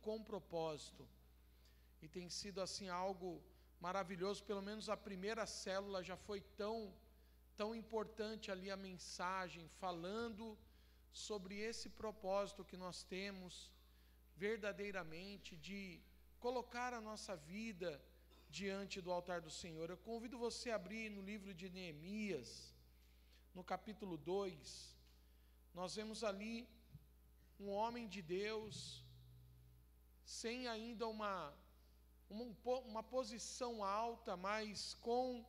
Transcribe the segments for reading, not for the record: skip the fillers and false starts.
com propósito. E tem sido assim algo maravilhoso. Pelo menos a primeira célula já foi tão importante ali a mensagem, falando sobre esse propósito que nós temos verdadeiramente de colocar a nossa vida diante do altar do Senhor. Eu convido você a abrir no livro de Neemias, no capítulo 2, nós vemos ali um homem de Deus, sem ainda uma posição alta, mas com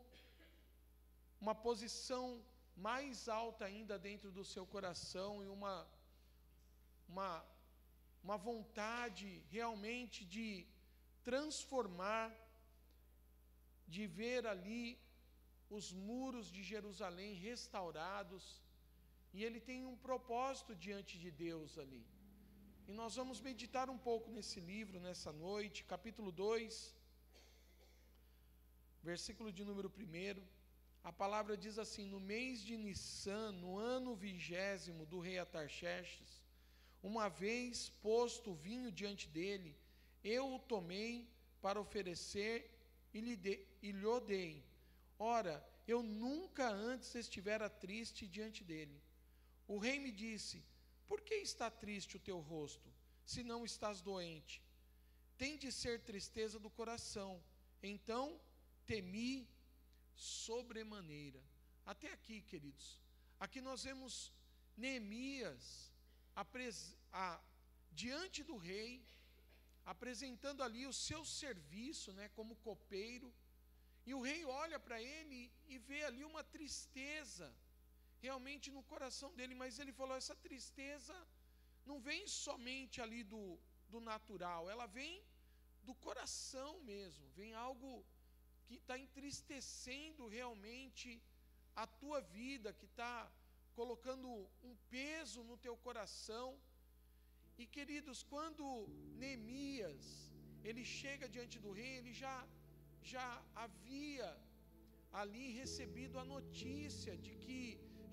uma posição mais alta ainda dentro do seu coração, e uma vontade realmente de transformar, de ver ali os muros de Jerusalém restaurados, e ele tem um propósito diante de Deus ali. E nós vamos meditar um pouco nesse livro, nessa noite, capítulo 2, versículo de número 1, a palavra diz assim: no mês de Nissan, no ano 20º do rei Atarxerxes, uma vez posto o vinho diante dele, eu o tomei para oferecer e lhe dei. Ora, eu nunca antes estivera triste diante dele. O rei me disse: por que está triste o teu rosto, se não estás doente? Tem de ser tristeza do coração. Então temi sobremaneira. Até aqui, queridos, aqui nós vemos Neemias diante do rei, apresentando ali o seu serviço, como copeiro, e o rei olha para ele e vê ali uma tristeza realmente no coração dele, mas ele falou: essa tristeza não vem somente ali do natural, ela vem do coração mesmo, vem algo que está entristecendo realmente a tua vida, que está colocando um peso no teu coração. E queridos, quando Neemias ele chega diante do rei, ele já havia ali recebido a notícia de que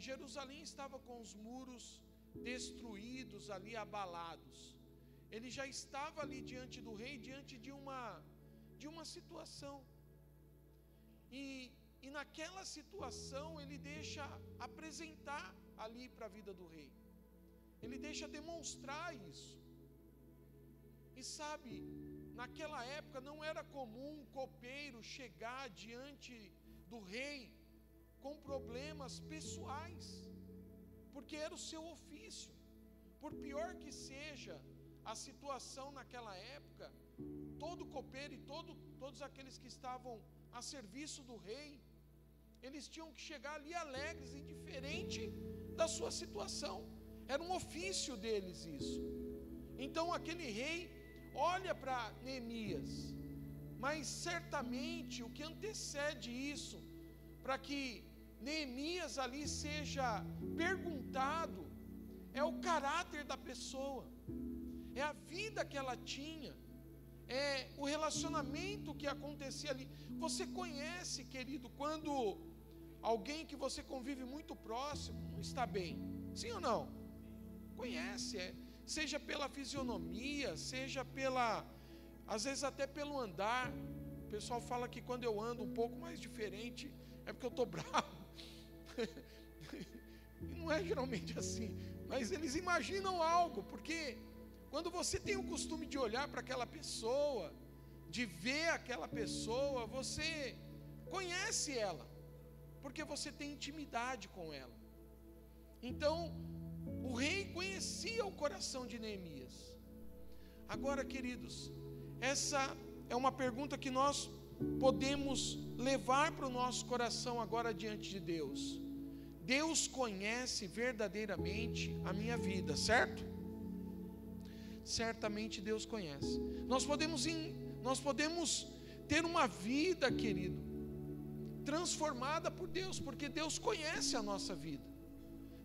Jerusalém estava com os muros destruídos, ali abalados. Ele já estava ali diante do rei, diante de uma situação. E naquela situação ele deixa apresentar ali para a vida do rei. Ele deixa demonstrar isso. E sabe, naquela época não era comum um copeiro chegar diante do rei com problemas pessoais, porque era o seu ofício. Por pior que seja a situação naquela época, todo copeiro e todos aqueles que estavam a serviço do rei, eles tinham que chegar ali alegres, indiferente da sua situação. Era um ofício deles isso. Então aquele rei olha para Neemias, mas certamente o que antecede isso, para que Neemias ali seja perguntado, é o caráter da pessoa, é a vida que ela tinha, é o relacionamento que acontecia ali. Você conhece, querido, quando alguém que você convive muito próximo não está bem, sim ou não? Conhece, seja pela fisionomia, seja às vezes até pelo andar. O pessoal fala que quando eu ando um pouco mais diferente, é porque eu estou bravo. E não é geralmente assim, mas eles imaginam algo, porque quando você tem o costume de olhar para aquela pessoa, de ver aquela pessoa, você conhece ela, porque você tem intimidade com ela. Então o rei conhecia o coração de Neemias. Agora, queridos, essa é uma pergunta que nós podemos levar para o nosso coração agora diante de Deus. Deus conhece verdadeiramente a minha vida, certo? Certamente Deus conhece. Nós podemos ter uma vida, querido, transformada por Deus, porque Deus conhece a nossa vida.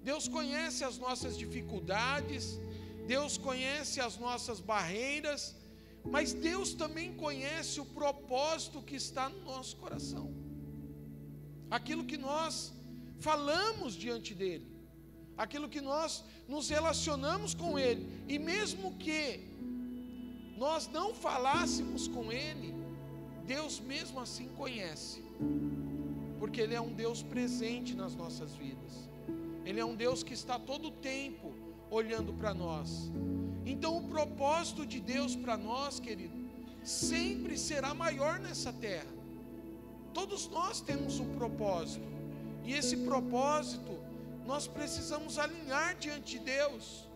Deus conhece as nossas dificuldades, Deus conhece as nossas barreiras, mas Deus também conhece o propósito que está no nosso coração, aquilo que nós falamos diante dele, aquilo que nós nos relacionamos com ele. E mesmo que nós não falássemos com Ele, Deus mesmo assim conhece, porque Ele é um Deus presente nas nossas vidas. Ele é um Deus que está todo o tempo olhando para nós. Então o propósito de Deus para nós, querido, sempre será maior nessa terra. Todos nós temos um propósito, e esse propósito nós precisamos alinhar diante de Deus.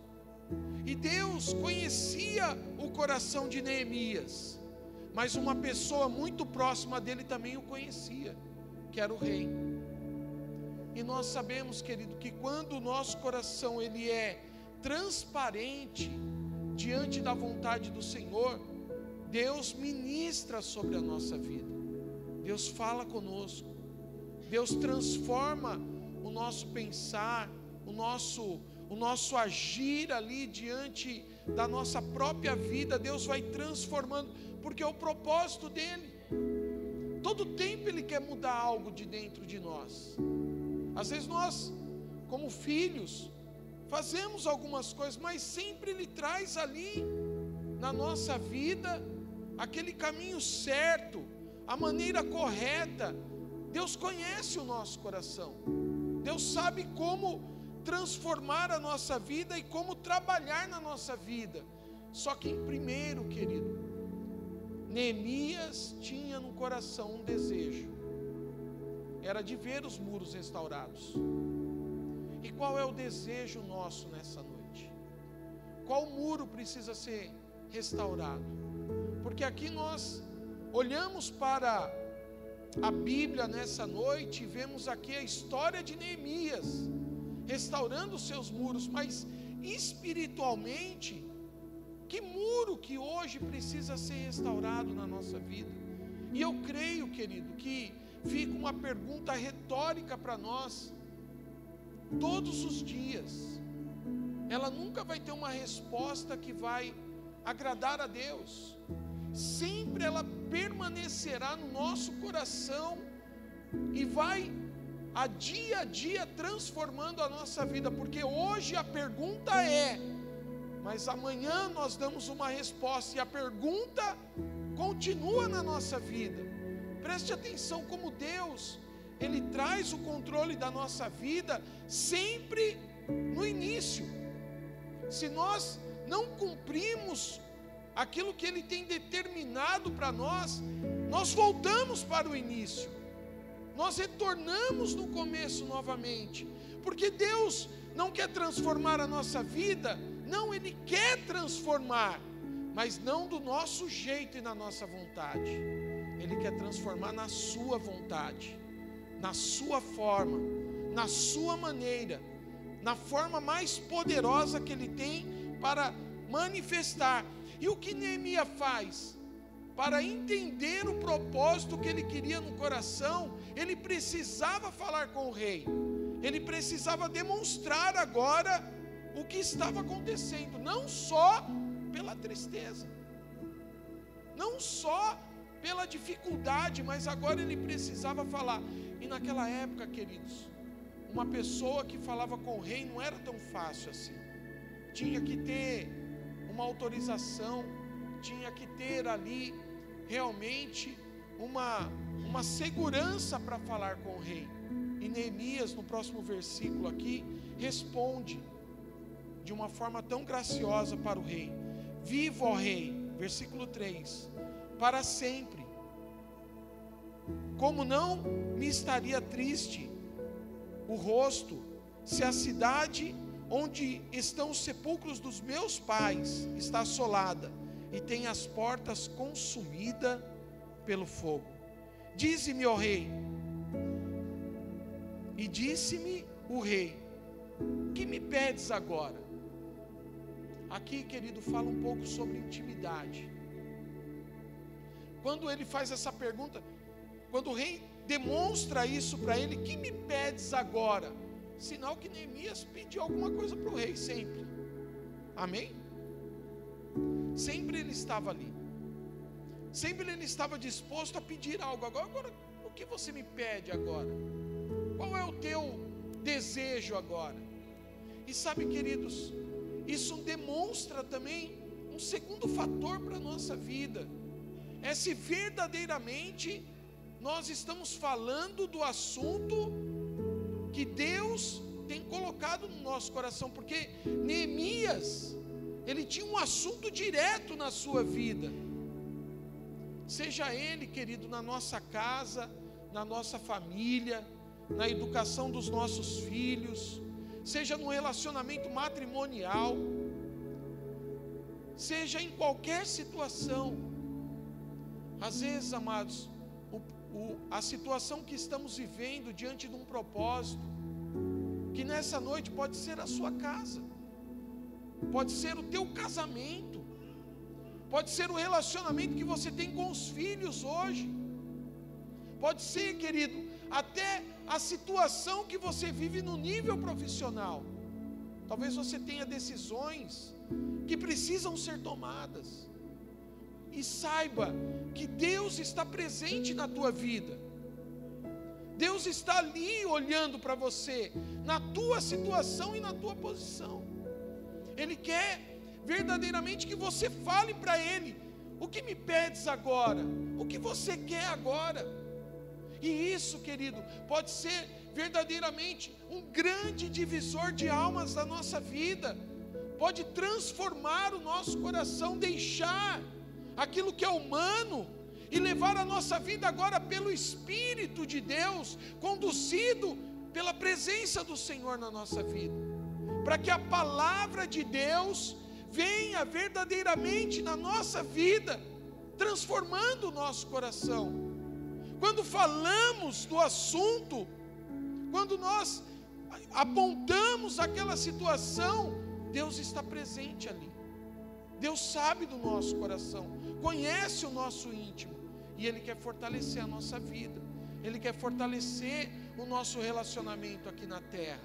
E Deus conhecia o coração de Neemias, mas uma pessoa muito próxima dele também o conhecia, que era o rei. E nós sabemos, querido, que quando o nosso coração ele é transparente diante da vontade do Senhor, Deus ministra sobre a nossa vida, Deus fala conosco, Deus transforma o nosso pensar, o nosso agir ali diante da nossa própria vida. Deus vai transformando, porque é o propósito dele. Todo tempo Ele quer mudar algo de dentro de nós. Às vezes nós, como filhos, fazemos algumas coisas, mas sempre Ele traz ali na nossa vida aquele caminho certo, a maneira correta. Deus conhece o nosso coração, Deus sabe como transformar a nossa vida e como trabalhar na nossa vida. Só que primeiro, querido, Neemias tinha no coração um desejo, era de ver os muros restaurados. E qual é o desejo nosso nessa noite? Qual muro precisa ser restaurado? Porque aqui nós olhamos para a Bíblia nessa noite e vemos aqui a história de Neemias restaurando os seus muros, mas espiritualmente, que muro que hoje precisa ser restaurado na nossa vida? E eu creio, querido, que fica uma pergunta retórica para nós, todos os dias. Ela nunca vai ter uma resposta que vai agradar a Deus. Sempre ela permanecerá no nosso coração e vai a dia transformando a nossa vida, porque hoje a pergunta é, mas amanhã nós damos uma resposta, e a pergunta continua na nossa vida. Preste atenção como Deus, Ele traz o controle da nossa vida sempre no início. Se nós não cumprimos aquilo que Ele tem determinado para nós, nós voltamos para o início, nós retornamos no começo novamente, porque Deus não quer transformar a nossa vida, não, Ele quer transformar, mas não do nosso jeito e na nossa vontade. Ele quer transformar na sua vontade, na sua forma, na sua maneira, na forma mais poderosa que Ele tem para manifestar. E o que Neemias faz? Para entender o propósito que ele queria no coração, ele precisava falar com o rei, ele precisava demonstrar agora o que estava acontecendo, não só pela tristeza, não só pela dificuldade, mas agora ele precisava falar. E naquela época, queridos, uma pessoa que falava com o rei não era tão fácil assim, tinha que ter uma autorização, tinha que ter ali realmente uma segurança para falar com o rei. E Neemias, no próximo versículo aqui, responde de uma forma tão graciosa para o rei: viva, ó rei, versículo 3, para sempre. Como não me estaria triste o rosto, se a cidade onde estão os sepulcros dos meus pais está assolada e tem as portas consumidas pelo fogo. Dize-me, ó rei. E disse-me o rei: que me pedes agora? Aqui, querido, fala um pouco sobre intimidade. Quando ele faz essa pergunta, quando o rei demonstra isso para ele: que me pedes agora? Sinal que Neemias pediu alguma coisa para o rei sempre. Amém? Sempre ele estava ali, sempre ele estava disposto a pedir algo. Agora, o que você me pede agora? Qual é o teu desejo agora? E sabe, queridos, isso demonstra também um segundo fator para a nossa vida é se verdadeiramente nós estamos falando do assunto que Deus tem colocado no nosso coração, porque Neemias, ele tinha um assunto direto na sua vida, seja ele, querido, na nossa casa, na nossa família, na educação dos nossos filhos, seja no relacionamento matrimonial, seja em qualquer situação. Às vezes, amados, a situação que estamos vivendo diante de um propósito, que nessa noite pode ser a sua casa, pode ser o teu casamento, pode ser o relacionamento que você tem com os filhos hoje, pode ser, querido, até a situação que você vive no nível profissional. Talvez você tenha decisões que precisam ser tomadas, e saiba que Deus está presente na tua vida. Deus está ali olhando para você, na tua situação e na tua posição. Ele quer verdadeiramente que você fale para Ele: o que me pedes agora? O que você quer agora? E isso, querido, pode ser verdadeiramente um grande divisor de almas da nossa vida, pode transformar o nosso coração, deixar aquilo que é humano e levar a nossa vida agora pelo Espírito de Deus, conduzido pela presença do Senhor na nossa vida, para que a palavra de Deus venha verdadeiramente na nossa vida, transformando o nosso coração. Quando falamos do assunto, quando nós apontamos aquela situação, Deus está presente ali. Deus sabe do nosso coração, conhece o nosso íntimo, e Ele quer fortalecer a nossa vida, Ele quer fortalecer o nosso relacionamento aqui na terra,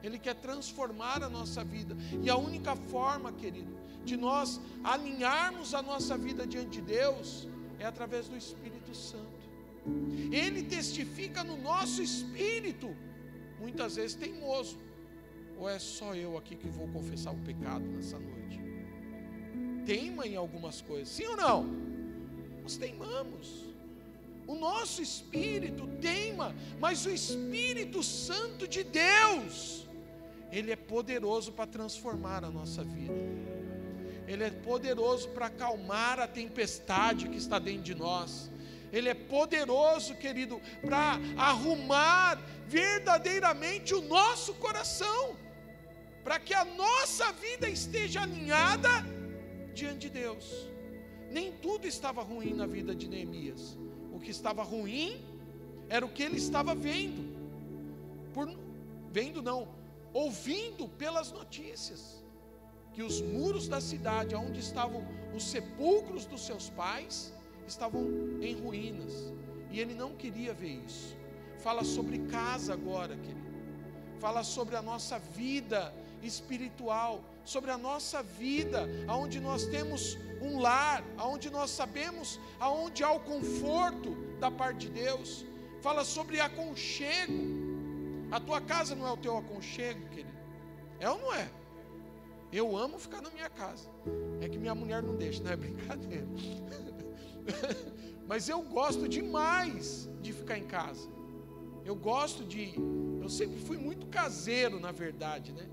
Ele quer transformar a nossa vida. E a única forma, querido, de nós alinharmos a nossa vida diante de Deus é através do Espírito Santo. Ele testifica no nosso espírito, muitas vezes teimoso. Ou é só eu aqui que vou confessar o pecado nessa noite? Teima em algumas coisas, sim ou não? Nós teimamos. O nosso espírito teima, mas o Espírito Santo de Deus, Ele é poderoso para transformar a nossa vida. Ele é poderoso para acalmar a tempestade que está dentro de nós. Ele é poderoso, querido, para arrumar verdadeiramente o nosso coração, para que a nossa vida esteja alinhada diante de Deus. Nem tudo estava ruim na vida de Neemias. O que estava ruim era o que ele estava vendo. Ouvindo pelas notícias, que os muros da cidade, onde estavam os sepulcros dos seus pais, estavam em ruínas, e ele não queria ver isso. Fala sobre casa agora, querido. Fala sobre a nossa vida espiritual, sobre a nossa vida, aonde nós temos um lar, aonde nós sabemos aonde há o conforto da parte de Deus. Fala sobre aconchego. A tua casa não é o teu aconchego, querido? É ou não é? Eu amo ficar na minha casa. É que minha mulher não deixa, não é brincadeira. Mas eu gosto demais de ficar em casa. Eu sempre fui muito caseiro, na verdade, né?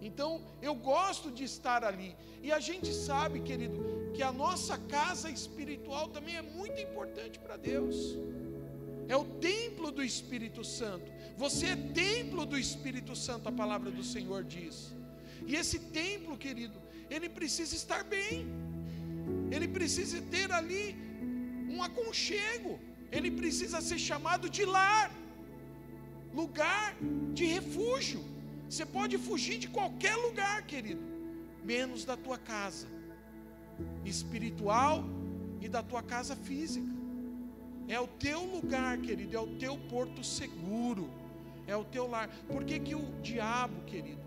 Então, eu gosto de estar ali. E a gente sabe, querido, que a nossa casa espiritual também é muito importante para Deus. É o templo do Espírito Santo. Você é templo do Espírito Santo, a palavra do Senhor diz. E esse templo, querido, ele precisa estar bem. Ele precisa ter ali um aconchego. Ele precisa ser chamado de lar, lugar de refúgio. Você pode fugir de qualquer lugar, querido, menos da tua casa espiritual e da tua casa física. É o teu lugar, querido, é o teu porto seguro, é o teu lar. Por que que o diabo, querido,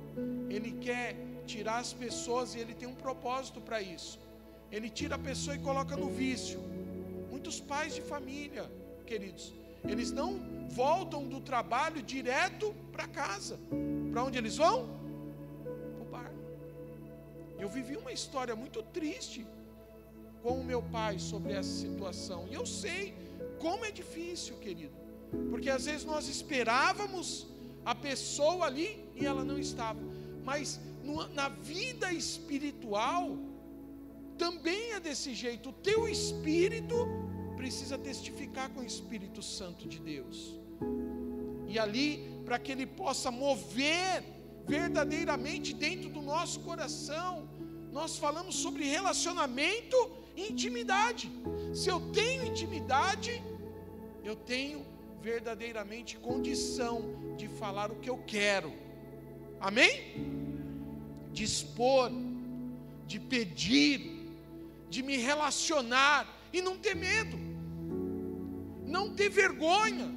ele quer tirar as pessoas, e ele tem um propósito para isso? Ele tira a pessoa e coloca no vício. Muitos pais de família, queridos, eles não voltam do trabalho direto para casa. Para onde eles vão? Para o bar. Eu vivi uma história muito triste com o meu pai sobre essa situação. E eu sei como é difícil, querido. Porque às vezes nós esperávamos a pessoa ali e ela não estava. Mas na vida espiritual também é desse jeito. O teu espírito precisa testificar com o Espírito Santo de Deus. E ali, para que ele possa mover verdadeiramente dentro do nosso coração, nós falamos sobre relacionamento e intimidade. Se eu tenho intimidade, eu tenho verdadeiramente condição de falar o que eu quero. Amém? De expor, de pedir, de me relacionar e não ter medo, não ter vergonha,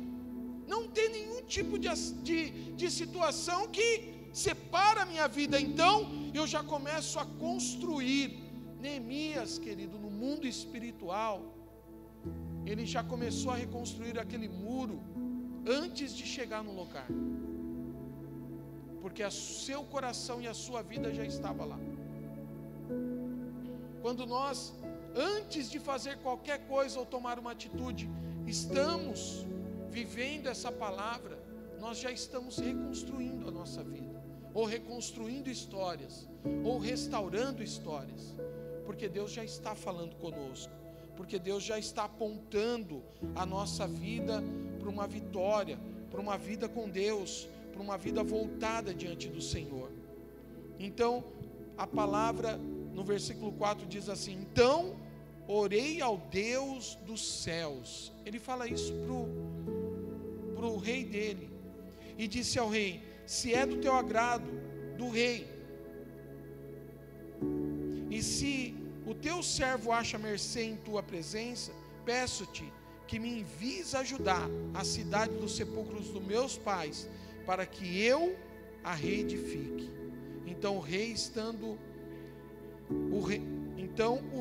não ter nenhum tipo de situação que separa a minha vida. Então eu já começo a construir. Neemias, querido, no mundo espiritual, ele já começou a reconstruir aquele muro antes de chegar no lugar, porque o seu coração e a sua vida já estava lá. Quando nós, antes de fazer qualquer coisa ou tomar uma atitude, estamos vivendo essa palavra, nós já estamos reconstruindo a nossa vida, ou reconstruindo histórias, ou restaurando histórias, porque Deus já está falando conosco, porque Deus já está apontando a nossa vida para uma vitória, para uma vida com Deus, para uma vida voltada diante do Senhor. Então, a palavra no versículo 4 diz assim: então orei ao Deus dos céus. Ele fala isso para o rei dele, e disse ao rei: se é do teu agrado, do rei, e se o teu servo acha mercê em tua presença, peço-te que me envies ajudar a cidade dos sepulcros dos meus pais, para que eu a reedifique. Então o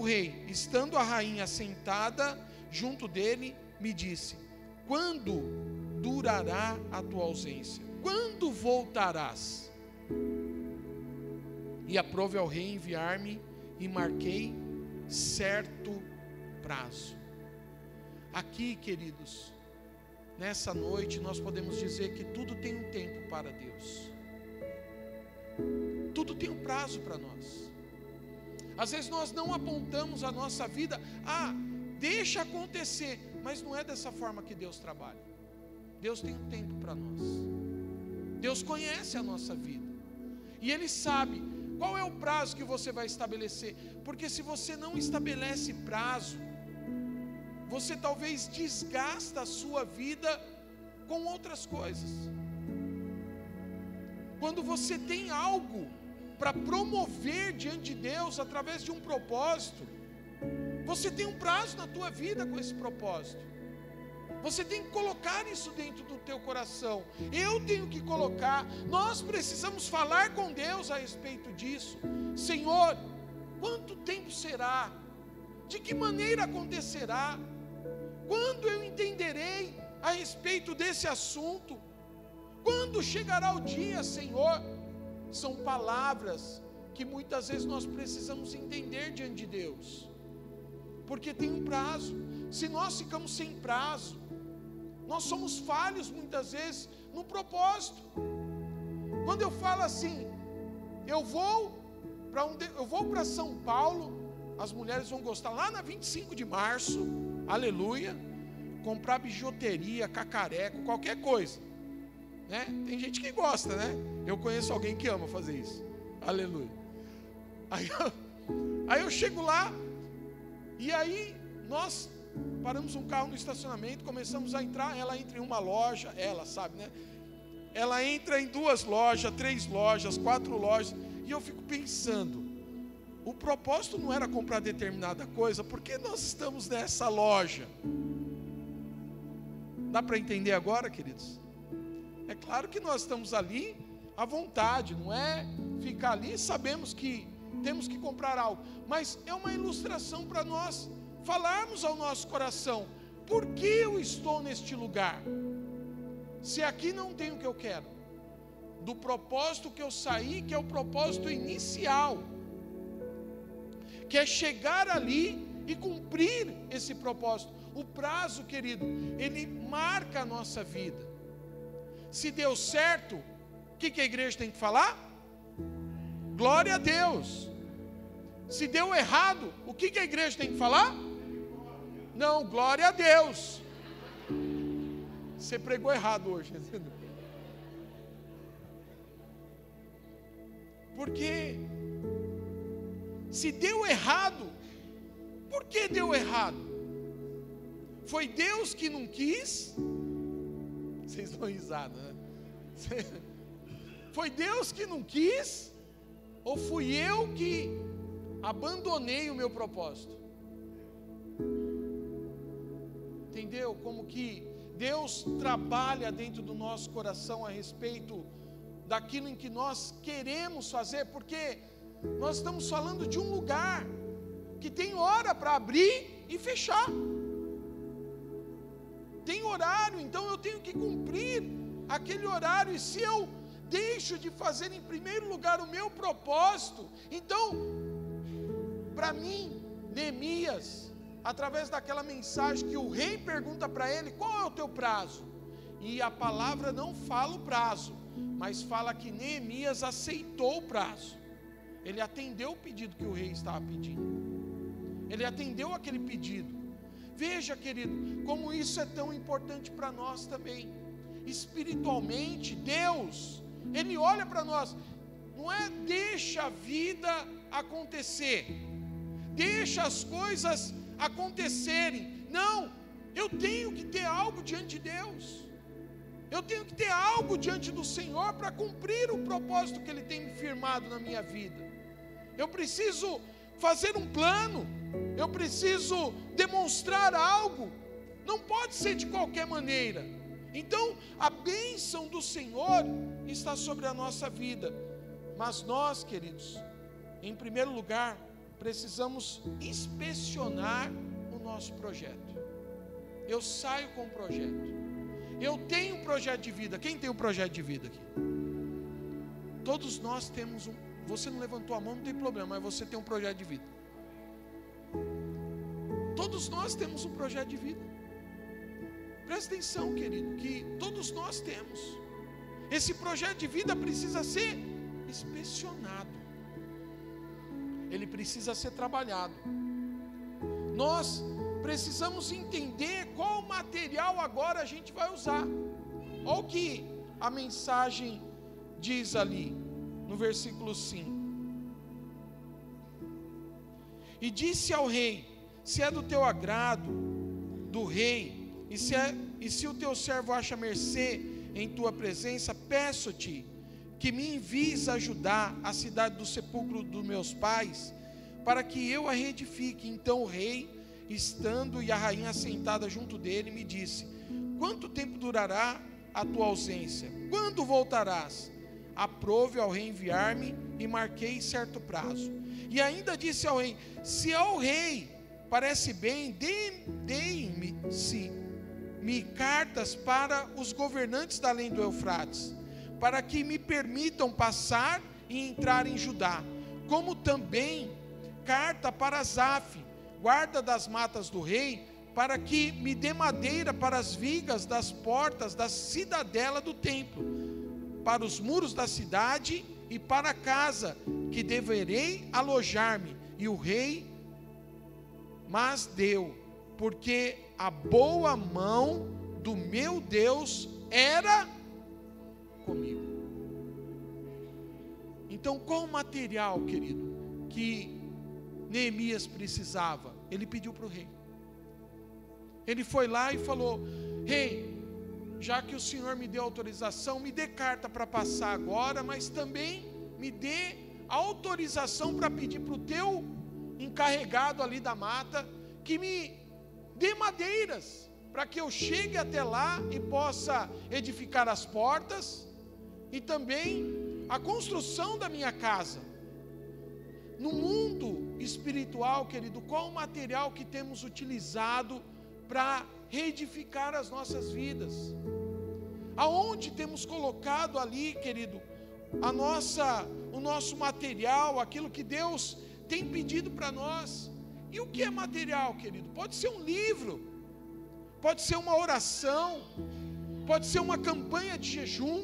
rei, estando a rainha sentada junto dele, me disse: quando durará a tua ausência? Quando voltarás? E aprove ao rei enviar-me, e marquei certo prazo. Aqui, queridos, nessa noite nós podemos dizer que tudo tem um tempo para Deus. Tudo tem um prazo para nós. Às vezes nós não apontamos a nossa vida, deixa acontecer, mas não é dessa forma que Deus trabalha. Deus tem um tempo para nós. Deus conhece a nossa vida, e Ele sabe qual é o prazo que você vai estabelecer. Porque se você não estabelece prazo, você talvez desgasta a sua vida com outras coisas. Quando você tem algo para promover diante de Deus através de um propósito, você tem um prazo na tua vida com esse propósito. Você tem que colocar isso dentro do teu coração. Eu tenho que colocar. Nós precisamos falar com Deus a respeito disso. Senhor, quanto tempo será? De que maneira acontecerá? Quando eu entenderei a respeito desse assunto? Quando chegará o dia, Senhor? São palavras que muitas vezes nós precisamos entender diante de Deus, porque tem um prazo. Se nós ficamos sem prazo, nós somos falhos muitas vezes no propósito. Quando eu falo assim, eu vou para São Paulo, as mulheres vão gostar, lá na 25 de março, aleluia, comprar bijuteria, cacareco, qualquer coisa, né? Tem gente que gosta, né? Eu conheço alguém que ama fazer isso, aleluia. Aí eu chego lá, e aí nós paramos um carro no estacionamento, começamos a entrar. Ela entra em uma loja, ela sabe, né? Ela entra em 2 lojas, 3 lojas, 4 lojas, e eu fico pensando, o propósito não era comprar determinada coisa, por que nós estamos nessa loja? Dá para entender agora, queridos? É claro que nós estamos ali à vontade, não é ficar ali, sabemos que temos que comprar algo, mas é uma ilustração para nós falarmos ao nosso coração: por que eu estou neste lugar? Se aqui não tem o que eu quero, do propósito que eu saí, que é o propósito inicial, que é chegar ali e cumprir esse propósito. O prazo, querido, ele marca a nossa vida. Se deu certo, o que a igreja tem que falar? Glória a Deus. Se deu errado, o que a igreja tem que falar? Não, glória a Deus. Você pregou errado hoje. Porque se deu errado, por que deu errado? Foi Deus que não quis? Vocês dão risada, né? Foi Deus que não quis? Ou fui eu que abandonei o meu propósito? Entendeu? Como que Deus trabalha dentro do nosso coração a respeito daquilo em que nós queremos fazer, porque nós estamos falando de um lugar que tem hora para abrir e fechar. Tem horário, então eu tenho que cumprir aquele horário, e se eu deixo de fazer em primeiro lugar o meu propósito, então, para mim, Neemias, através daquela mensagem que o rei pergunta para ele, qual é o teu prazo? E a palavra não fala o prazo, mas fala que Neemias aceitou o prazo. Ele atendeu o pedido que o rei estava pedindo. Ele atendeu aquele pedido. Veja, querido, como isso é tão importante para nós também. Espiritualmente, Deus, Ele olha para nós, não é deixa a vida acontecer, deixa as coisas acontecerem. Não, eu tenho que ter algo diante de Deus. Eu tenho que ter algo diante do Senhor para cumprir o propósito que Ele tem me firmado na minha vida. Eu preciso fazer um plano, eu preciso demonstrar algo, não pode ser de qualquer maneira. Então, a bênção do Senhor está sobre a nossa vida, mas nós, queridos, em primeiro lugar, precisamos inspecionar o nosso projeto. Eu saio com um projeto, eu tenho um projeto de vida. Quem tem um projeto de vida aqui? Todos nós temos um. Você não levantou a mão, não tem problema, mas você tem um projeto de vida. Todos nós temos um projeto de vida. Presta atenção, querido, que todos nós temos. Esse projeto de vida precisa ser inspecionado. Ele precisa ser trabalhado. Nós precisamos entender qual material agora a gente vai usar. Olha o que a mensagem diz ali no versículo 5. E disse ao rei: se é do teu agrado, do rei, e se o teu servo acha mercê em tua presença, peço-te que me envies ajudar a cidade do sepulcro dos meus pais, para que eu a reedifique. Então o rei, estando e a rainha sentada junto dele, me disse: quanto tempo durará a tua ausência? Quando voltarás? Aprove ao rei enviar-me, e marquei certo prazo. E ainda disse ao rei: se ao rei parece bem, deem-me cartas para os governantes da além do Eufrates, para que me permitam passar e entrar em Judá, como também carta para Asaf, guarda das matas do rei, para que me dê madeira para as vigas das portas da cidadela do templo, para os muros da cidade e para a casa que deverei alojar-me. E o rei mas deu, porque a boa mão do meu Deus era comigo. Então, qual o material, querido, que Neemias precisava? Ele pediu para o rei. Ele foi lá e falou: rei, já que o Senhor me deu autorização, me dê carta para passar agora, mas também me dê autorização para pedir para o teu encarregado ali da mata, que me dê madeiras, para que eu chegue até lá e possa edificar as portas, e também a construção da minha casa. No mundo espiritual, querido, qual o material que temos utilizado para reedificar as nossas vidas? Aonde temos colocado ali, querido, o nosso material, aquilo que Deus tem pedido para nós. E o que é material, querido? Pode ser um livro, pode ser uma oração, pode ser uma campanha de jejum,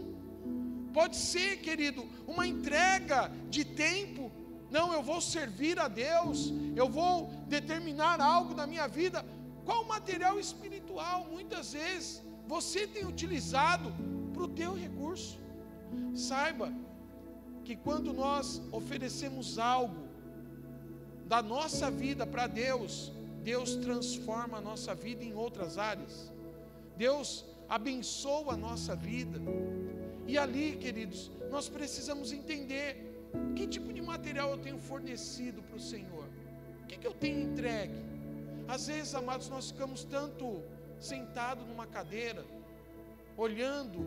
pode ser, querido, uma entrega de tempo. Não, eu vou servir a Deus, eu vou determinar algo na minha vida. Qual material espiritual, muitas vezes, você tem utilizado para o teu recurso? Saiba que quando nós oferecemos algo da nossa vida para Deus, Deus transforma a nossa vida em outras áreas. Deus abençoa a nossa vida. E ali, queridos, nós precisamos entender que tipo de material eu tenho fornecido para o Senhor. O que eu tenho entregue? Às vezes, amados, nós ficamos tanto sentados numa cadeira, olhando,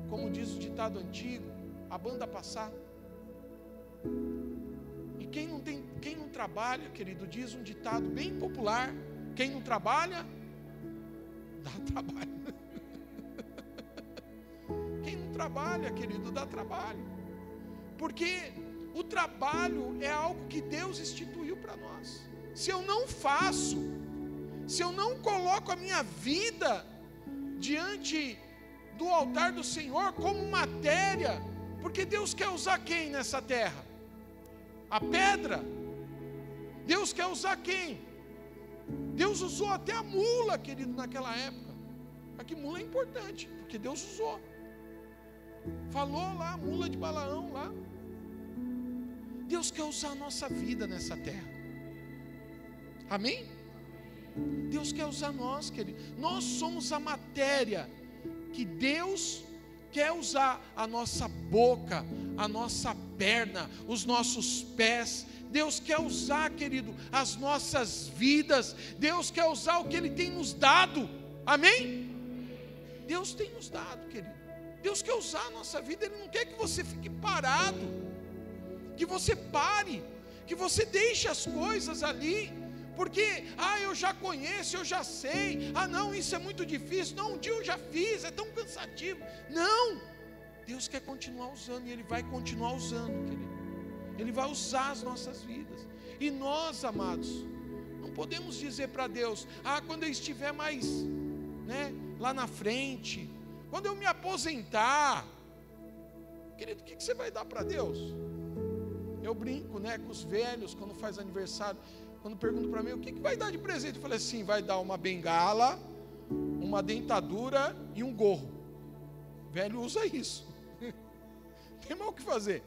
como diz o ditado antigo, a banda passar. E quem não trabalha, querido, diz um ditado bem popular: quem não trabalha, dá trabalho. Quem não trabalha, querido, dá trabalho. Porque o trabalho é algo que Deus instituiu para nós. Se eu não faço, se eu não coloco a minha vida diante do altar do Senhor como matéria, porque Deus quer usar quem nessa terra? A pedra. Deus quer usar quem? Deus usou até a mula, querido, naquela época. Aqui mula é importante, porque Deus usou. Falou lá, a mula de Balaão lá. Deus quer usar a nossa vida nessa terra. Amém? Deus quer usar nós, querido. Nós somos a matéria que Deus quer usar. A nossa boca, a nossa perna, os nossos pés. Deus quer usar, querido, as nossas vidas. Deus quer usar o que Ele tem nos dado. Amém? Deus tem nos dado, querido. Deus quer usar a nossa vida. Ele não quer que você fique parado, que você pare, que você deixe as coisas ali, porque, eu já conheço, eu já sei, não, isso é muito difícil, não, um dia eu já fiz, é tão cansativo. Não, Deus quer continuar usando, e Ele vai continuar usando, querido. Ele vai usar as nossas vidas. E nós, amados, não podemos dizer para Deus: quando eu estiver mais, lá na frente, quando eu me aposentar, querido, o que você vai dar para Deus? Eu brinco, com os velhos, quando faz aniversário, quando perguntam para mim, o que vai dar de presente? Eu falei assim: vai dar uma bengala, uma dentadura e um gorro. Velho usa isso. Tem mal o que fazer.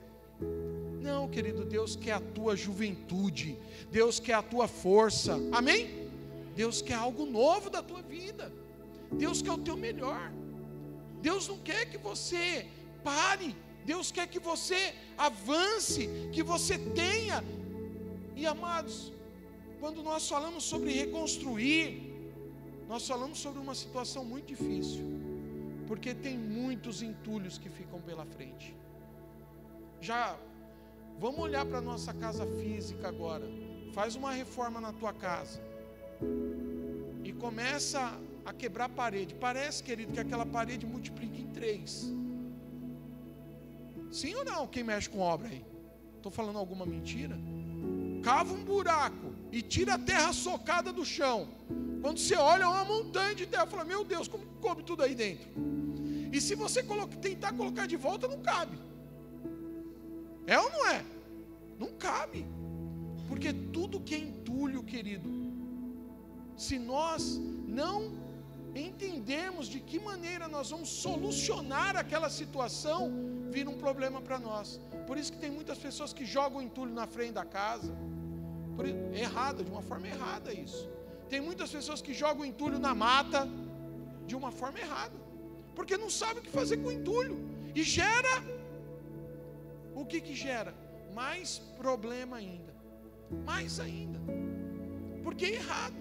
Não, querido, Deus quer a tua juventude, Deus quer a tua força. Amém? Deus quer algo novo da tua vida. Deus quer o teu melhor. Deus não quer que você pare. Deus quer que você avance, que você tenha. E, amados, quando nós falamos sobre reconstruir, nós falamos sobre uma situação muito difícil, porque tem muitos entulhos que ficam pela frente. Já vamos olhar para a nossa casa física agora. Faz uma reforma na tua casa e começa a quebrar a parede. Parece, querido, que aquela parede multiplica em 3. Sim ou não? Quem mexe com obra aí? Estou falando alguma mentira? Cava um buraco e tira a terra socada do chão. Quando você olha, é uma montanha de terra. Fala: meu Deus, como coube tudo aí dentro? E se você tentar colocar de volta, não cabe. É ou não é? Não cabe. Porque tudo que é entulho, querido, se nós não entendermos de que maneira nós vamos solucionar aquela situação, vira um problema para nós. Por isso que tem muitas pessoas que jogam entulho na frente da casa. Errada, de uma forma errada isso. Tem muitas pessoas que jogam entulho na mata de uma forma errada, porque não sabem o que fazer com o entulho. E gera, o que gera? Mais problema ainda. Mais ainda. Porque é errado.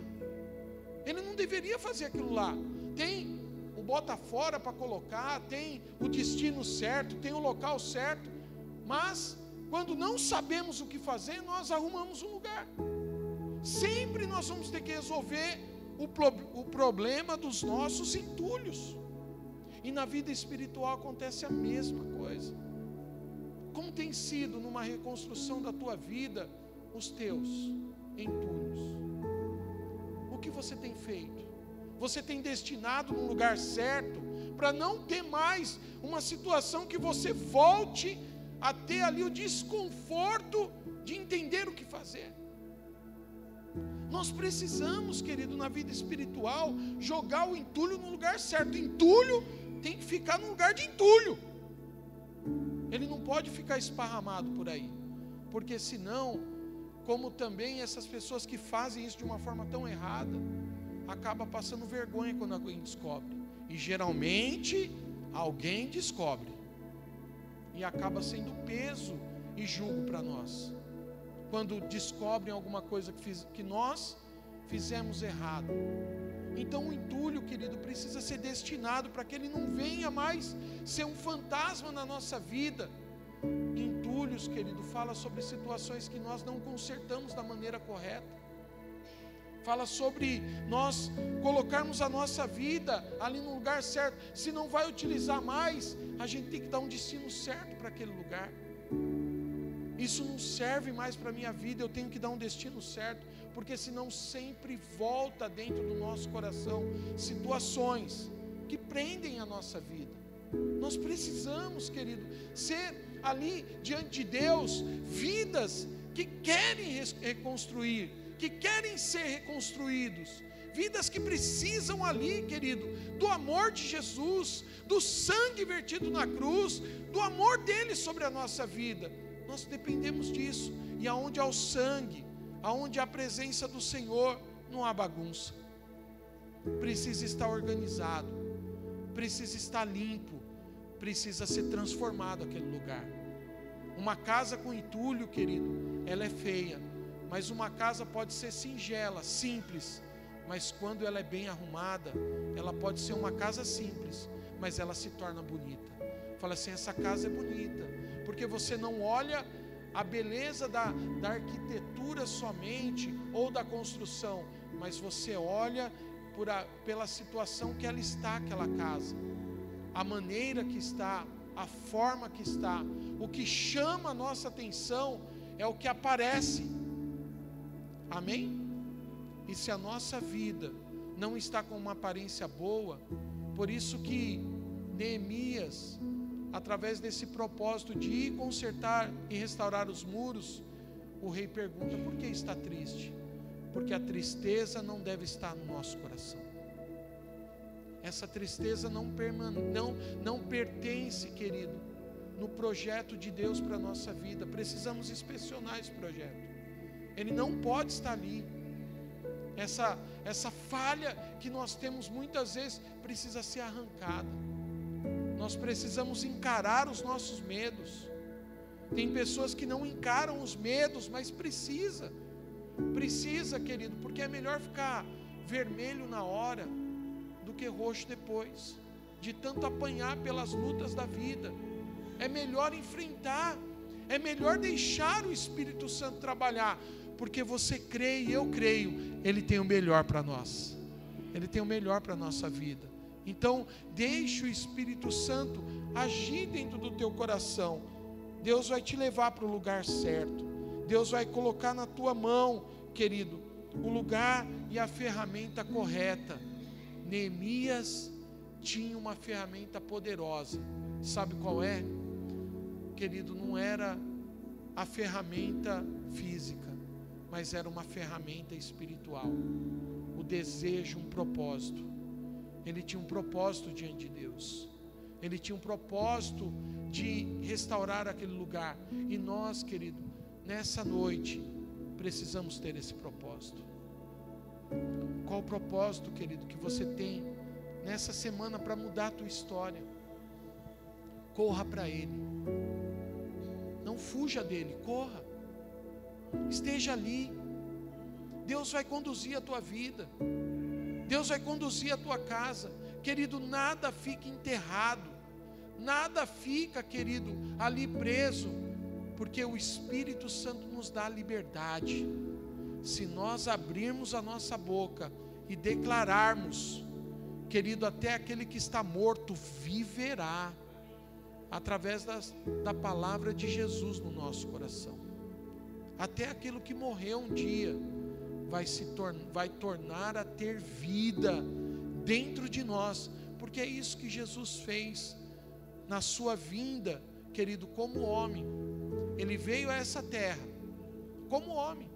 Ele não deveria fazer aquilo lá. Tem o bota fora para colocar, tem o destino certo, tem o local certo, mas quando não sabemos o que fazer, nós arrumamos um lugar. Sempre nós vamos ter que resolver o problema dos nossos entulhos. E na vida espiritual acontece a mesma coisa. Como tem sido numa reconstrução da tua vida os teus entulhos? O que você tem feito? Você tem destinado no lugar certo para não ter mais uma situação que você volte a ter ali o desconforto de entender o que fazer? Nós precisamos, querido, na vida espiritual, jogar o entulho no lugar certo. Entulho tem que ficar no lugar de entulho. Ele não pode ficar esparramado por aí, porque senão, como também essas pessoas que fazem isso de uma forma tão errada, acaba passando vergonha quando alguém descobre. E geralmente alguém descobre e acaba sendo peso e jugo para nós, quando descobrem alguma coisa que nós fizemos errado. Então o entulho, querido, precisa ser destinado para que ele não venha mais ser um fantasma na nossa vida. Entulhos, querido, fala sobre situações que nós não consertamos da maneira correta. Fala sobre nós colocarmos a nossa vida ali no lugar certo. Se não vai utilizar mais, a gente tem que dar um destino certo para aquele lugar. Isso não serve mais para a minha vida, eu tenho que dar um destino certo, porque senão sempre volta dentro do nosso coração situações que prendem a nossa vida. Nós precisamos, querido, ser ali diante de Deus, vidas que querem reconstruir, que querem ser reconstruídos, vidas que precisam ali, querido, do amor de Jesus, do sangue vertido na cruz, do amor dele sobre a nossa vida. Nós dependemos disso. E aonde há o sangue, aonde há a presença do Senhor, não há bagunça. Precisa estar organizado, precisa estar limpo, precisa ser transformado aquele lugar. Uma casa com entulho, querido, ela é feia, mas uma casa pode ser singela, simples, mas quando ela é bem arrumada, ela pode ser uma casa simples, mas ela se torna bonita. Fala assim, essa casa é bonita, porque você não olha a beleza da arquitetura somente, ou da construção, mas você olha pela situação que ela está, aquela casa, a maneira que está, a forma que está. O que chama a nossa atenção é o que aparece. Amém? E se a nossa vida não está com uma aparência boa, por isso que Neemias, através desse propósito de ir consertar e restaurar os muros, o rei pergunta, por que está triste? Porque a tristeza não deve estar no nosso coração. Essa tristeza não pertence, querido, no projeto de Deus para a nossa vida. Precisamos inspecionar esse projeto. Ele não pode estar ali. Essa falha que nós temos muitas vezes precisa ser arrancada. Nós precisamos encarar os nossos medos. Tem pessoas que não encaram os medos, mas precisa, querido, porque é melhor ficar vermelho na hora do que roxo depois, de tanto apanhar pelas lutas da vida. É melhor enfrentar, é melhor deixar o Espírito Santo trabalhar, porque você crê e eu creio, Ele tem o melhor para nós, Ele tem o melhor para a nossa vida. Então, deixe o Espírito Santo agir dentro do teu coração. Deus vai te levar para o lugar certo. Deus vai colocar na tua mão, querido, o lugar e a ferramenta correta. Neemias tinha uma ferramenta poderosa. Sabe qual é? Querido, não era a ferramenta física, mas era uma ferramenta espiritual. O desejo, um propósito. Ele tinha um propósito diante de Deus. Ele tinha um propósito de restaurar aquele lugar. E nós, querido, nessa noite, precisamos ter esse propósito. Qual o propósito, querido, que você tem nessa semana para mudar a tua história? Corra para Ele. Não fuja dele, corra. Esteja ali. Deus vai conduzir a tua vida. Deus vai conduzir a tua casa. Querido, nada fica enterrado. Nada fica, querido, ali preso. Porque o Espírito Santo nos dá liberdade. Se nós abrirmos a nossa boca e declararmos, querido, até aquele que está morto viverá. Através da palavra de Jesus no nosso coração. até aquilo que morreu um dia vai tornar a ter vida dentro de nós, porque é isso que Jesus fez na sua vinda, querido, como homem. Ele veio a essa terra como homem,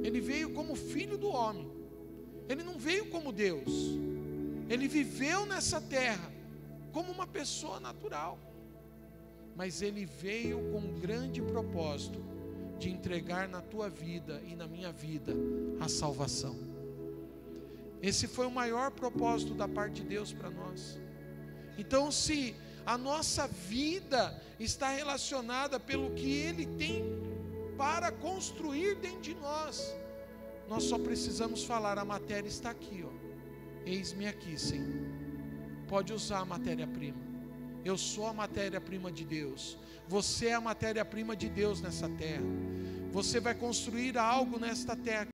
ele veio como filho do homem, ele não veio como Deus, ele viveu nessa terra como uma pessoa natural, mas ele veio com um grande propósito de entregar na tua vida e na minha vida a salvação. Esse foi o maior propósito da parte de Deus para nós. Então, se a nossa vida está relacionada pelo que Ele tem para construir dentro de nós, nós só precisamos falar: a matéria está aqui, ó. Eis-me aqui, Senhor. Pode usar a matéria-prima. Eu sou a matéria-prima de Deus. Você é a matéria-prima de Deus nessa terra. Você vai construir algo nesta terra